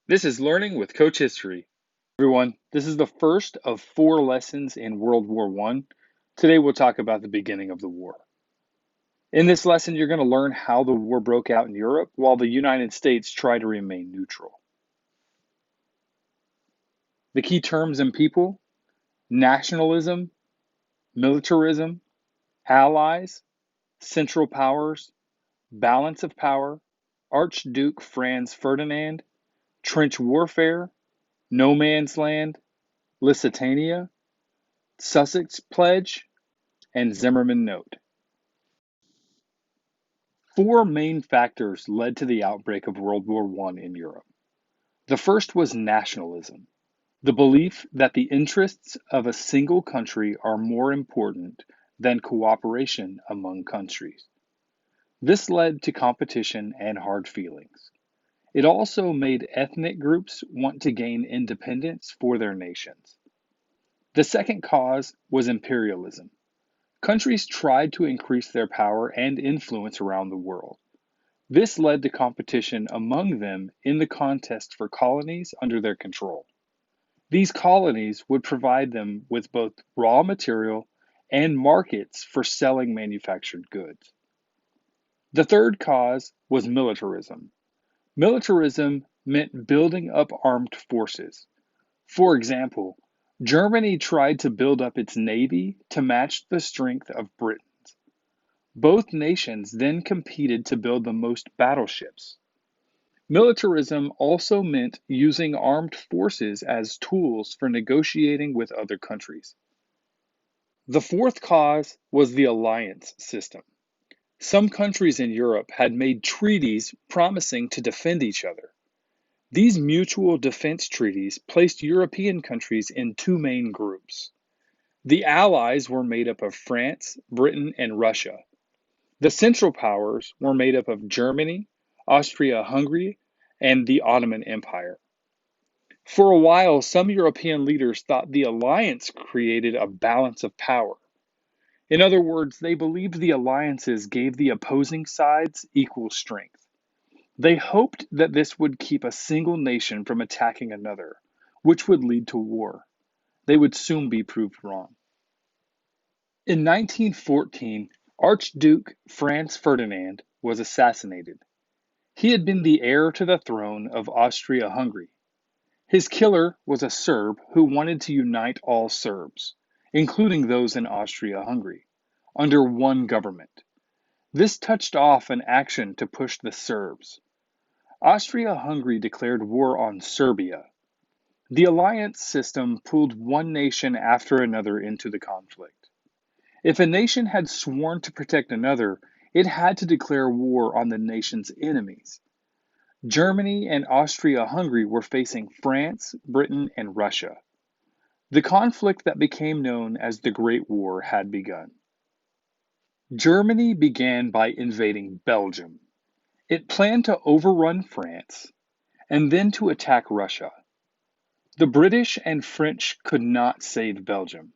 This is Learning with Coach History. Everyone, this is the first of 4 lessons in World War I. Today we'll talk about the beginning of the war. In this lesson, you're going to learn how the war broke out in Europe while the United States tried to remain neutral. The key terms and people: nationalism, militarism, allies, central powers, balance of power, Archduke Franz Ferdinand, trench warfare, no man's land, Lusitania, Sussex Pledge, and Zimmerman Note. 4 main factors led to the outbreak of World War I in Europe. The first was nationalism, the belief that the interests of a single country are more important than cooperation among countries. This led to competition and hard feelings. It also made ethnic groups want to gain independence for their nations. The second cause was imperialism. Countries tried to increase their power and influence around the world. This led to competition among them in the contest for colonies under their control. These colonies would provide them with both raw material and markets for selling manufactured goods. The third cause was militarism. Militarism meant building up armed forces. For example, Germany tried to build up its navy to match the strength of Britain. Both nations then competed to build the most battleships. Militarism also meant using armed forces as tools for negotiating with other countries. The fourth cause was the alliance system. Some countries in Europe had made treaties promising to defend each other. These mutual defense treaties placed European countries in 2 main groups. The Allies were made up of France, Britain, and Russia. The Central Powers were made up of Germany, Austria-Hungary, and the Ottoman Empire. For a while, some European leaders thought the alliance created a balance of power. In other words, they believed the alliances gave the opposing sides equal strength. They hoped that this would keep a single nation from attacking another, which would lead to war. They would soon be proved wrong. In 1914, Archduke Franz Ferdinand was assassinated. He had been the heir to the throne of Austria-Hungary. His killer was a Serb who wanted to unite all Serbs, including those in Austria-Hungary, under one government. This touched off an action to push the Serbs. Austria-Hungary declared war on Serbia. The alliance system pulled one nation after another into the conflict. If a nation had sworn to protect another, it had to declare war on the nation's enemies. Germany and Austria-Hungary were facing France, Britain, and Russia. The conflict that became known as the Great War had begun. Germany began by invading Belgium. It planned to overrun France and then to attack Russia. The British and French could not save Belgium.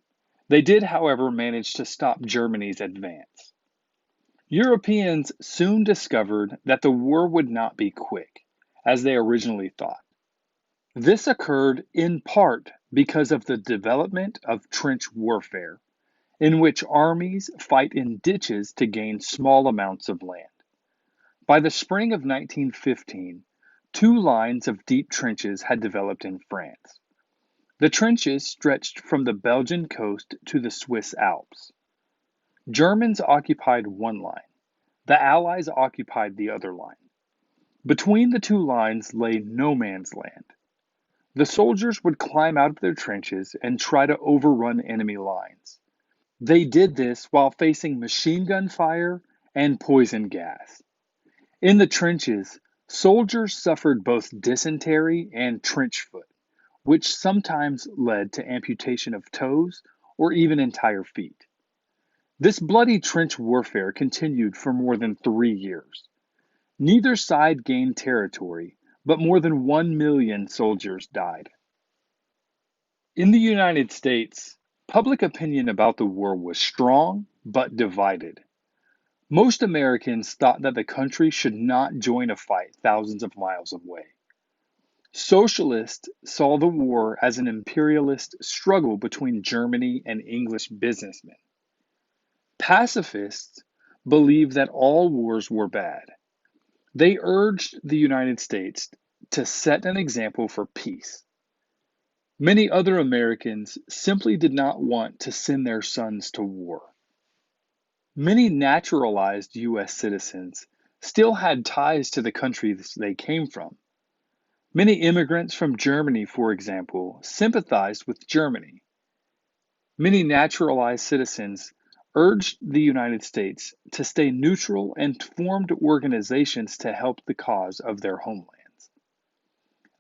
They did, however, manage to stop Germany's advance. Europeans soon discovered that the war would not be quick, as they originally thought. This occurred in part because of the development of trench warfare, in which armies fight in ditches to gain small amounts of land. By the spring of 1915, 2 lines of deep trenches had developed in France. The trenches stretched from the Belgian coast to the Swiss Alps. Germans occupied one line. The Allies occupied the other line. Between the 2 lines lay no man's land. The soldiers would climb out of their trenches and try to overrun enemy lines. They did this while facing machine gun fire and poison gas. In the trenches, soldiers suffered both dysentery and trench foot, which sometimes led to amputation of toes or even entire feet. This bloody trench warfare continued for more than 3 years. Neither side gained territory, but more than 1 million soldiers died. In the United States, public opinion about the war was strong but divided. Most Americans thought that the country should not join a fight thousands of miles away. Socialists saw the war as an imperialist struggle between Germany and English businessmen. Pacifists believed that all wars were bad. They urged the United States to set an example for peace. Many other Americans simply did not want to send their sons to war. Many naturalized U.S. citizens still had ties to the countries they came from. Many immigrants from Germany, for example, sympathized with Germany. Many naturalized citizens urged the United States to stay neutral and formed organizations to help the cause of their homelands.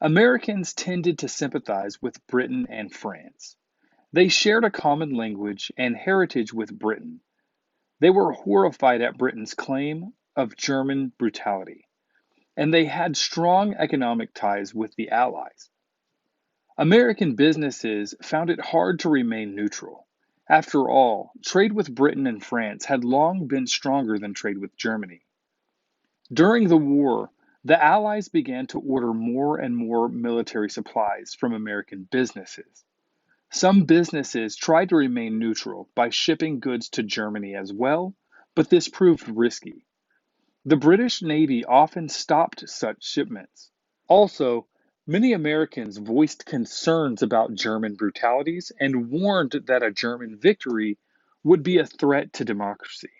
Americans tended to sympathize with Britain and France. They shared a common language and heritage with Britain. They were horrified at Britain's claim of German brutality, and they had strong economic ties with the Allies. American businesses found it hard to remain neutral. After all, trade with Britain and France had long been stronger than trade with Germany. During the war, the Allies began to order more and more military supplies from American businesses. Some businesses tried to remain neutral by shipping goods to Germany as well, but this proved risky. The British Navy often stopped such shipments. Also, many Americans voiced concerns about German brutalities and warned that a German victory would be a threat to democracy.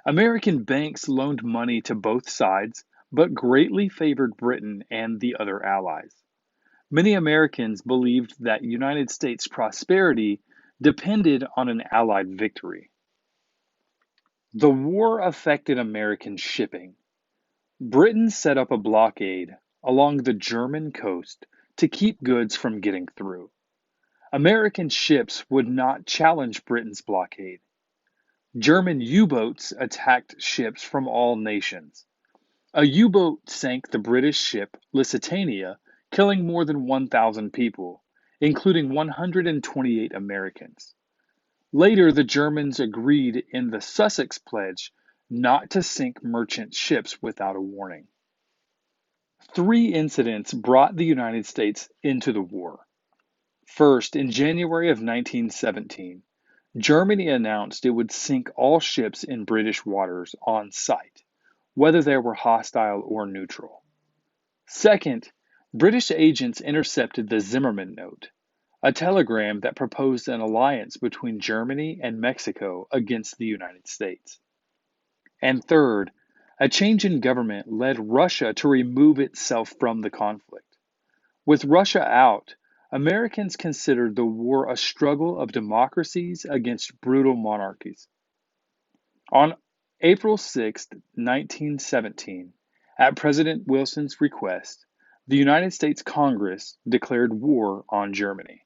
American banks loaned money to both sides, but greatly favored Britain and the other allies. Many Americans believed that United States prosperity depended on an Allied victory. The war affected American shipping. Britain set up a blockade along the German coast to keep goods from getting through. American ships would not challenge Britain's blockade. German U-boats attacked ships from all nations. A U-boat sank the British ship Lusitania, killing more than 1,000 people, including 128 Americans. Later, the Germans agreed in the Sussex Pledge not to sink merchant ships without a warning. Three incidents brought the United States into the war. First, in January of 1917, Germany announced it would sink all ships in British waters on sight, whether they were hostile or neutral. Second, British agents intercepted the Zimmermann Note, a telegram that proposed an alliance between Germany and Mexico against the United States. And third, a change in government led Russia to remove itself from the conflict. With Russia out, Americans considered the war a struggle of democracies against brutal monarchies. On April 6, 1917, at President Wilson's request, the United States Congress declared war on Germany.